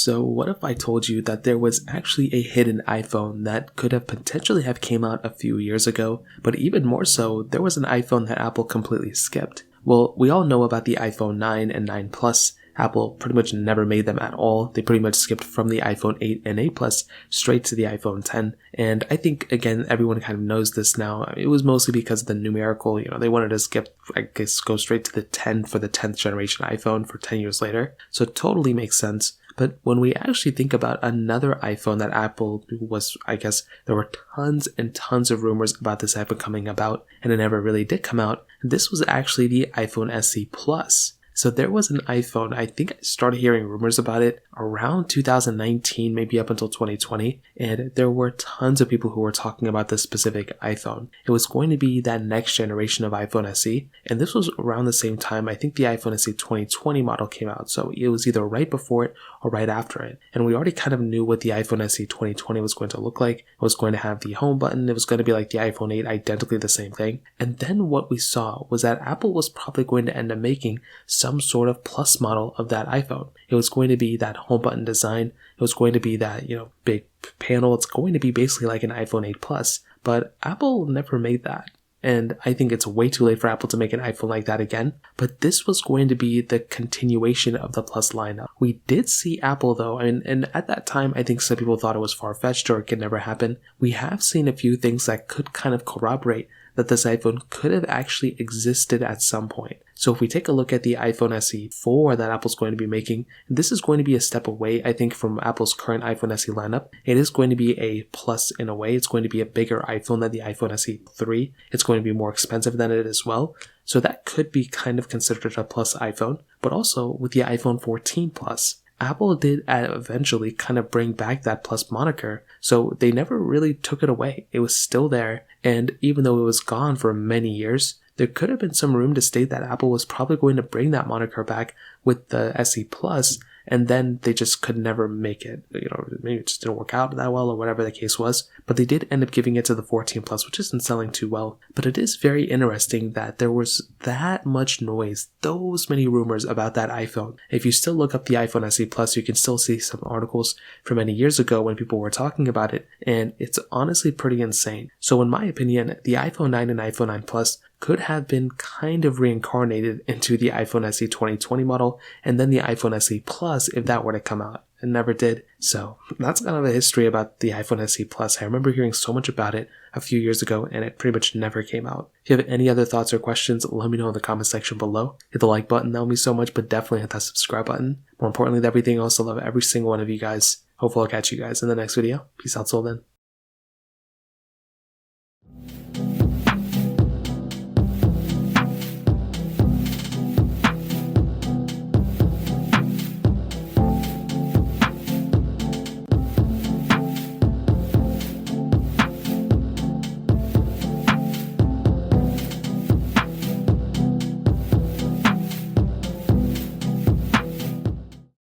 So what if I told you that there was actually a hidden iPhone that could have potentially have came out a few years ago, but even more so, there was an iPhone that Apple completely skipped? Well, we all know about the iPhone 9 and 9 Plus. Apple pretty much never made them at all. They pretty much skipped from the iPhone 8 and 8 Plus straight to the iPhone 10. And I think, again, everyone kind of knows this now. It was mostly because of the numerical, they wanted to skip, go straight to the 10 for the 10th generation iPhone for 10 years later. So it totally makes sense. But when we actually think about another iPhone that Apple was, there were tons and tons of rumors about this iPhone coming about, and it never really did come out. This was actually the iPhone SE Plus. So there was an iPhone, I think I started hearing rumors about it around 2019, maybe up until 2020, and there were tons of people who were talking about this specific iPhone. It was going to be that next generation of iPhone SE, and this was around the same time I think the iPhone SE 2020 model came out, so it was either right before it or right after it. And we already kind of knew what the iPhone SE 2020 was going to look like. It was going to have the home button, it was going to be like the iPhone 8, identically the same thing. And then what we saw was that Apple was probably going to end up making some sort of plus model of that iPhone. It was going to be that home button design. It was going to be that, big panel. It's going to be basically like an iPhone 8 Plus, but Apple never made that. And I think it's way too late for Apple to make an iPhone like that again. But this was going to be the continuation of the Plus lineup. We did see Apple though, and at that time, I think some people thought it was far-fetched or it could never happen. We have seen a few things that could kind of corroborate that this iPhone could have actually existed at some point. So if we take a look at the iPhone SE 4 that Apple's going to be making, this is going to be a step away, I think, from Apple's current iPhone SE lineup. It is going to be a plus in a way. It's going to be a bigger iPhone than the iPhone SE 3. It's going to be more expensive than it as well. So that could be kind of considered a plus iPhone. But also with the iPhone 14 Plus, Apple did eventually kind of bring back that plus moniker, so they never really took it away. It was still there, and even though it was gone for many years, there could have been some room to state that Apple was probably going to bring that moniker back with the SE Plus, and then they just could never make it. Maybe it just didn't work out that well or whatever the case was, but they did end up giving it to the 14 Plus, which isn't selling too well. But it is very interesting that there was that much noise, those many rumors about that iPhone. If you still look up the iPhone SE Plus, you can still see some articles from many years ago when people were talking about it, and it's honestly pretty insane. So in my opinion, the iPhone 9 and iPhone 9 Plus could have been kind of reincarnated into the iPhone SE 2020 model and then the iPhone SE Plus if that were to come out. It never did. So that's kind of a history about the iPhone SE Plus. I remember hearing so much about it a few years ago and it pretty much never came out. If you have any other thoughts or questions, let me know in the comment section below. Hit the like button, that would mean so much, but definitely hit that subscribe button. More importantly than everything else, I love every single one of you guys. Hopefully I'll catch you guys in the next video. Peace out till then.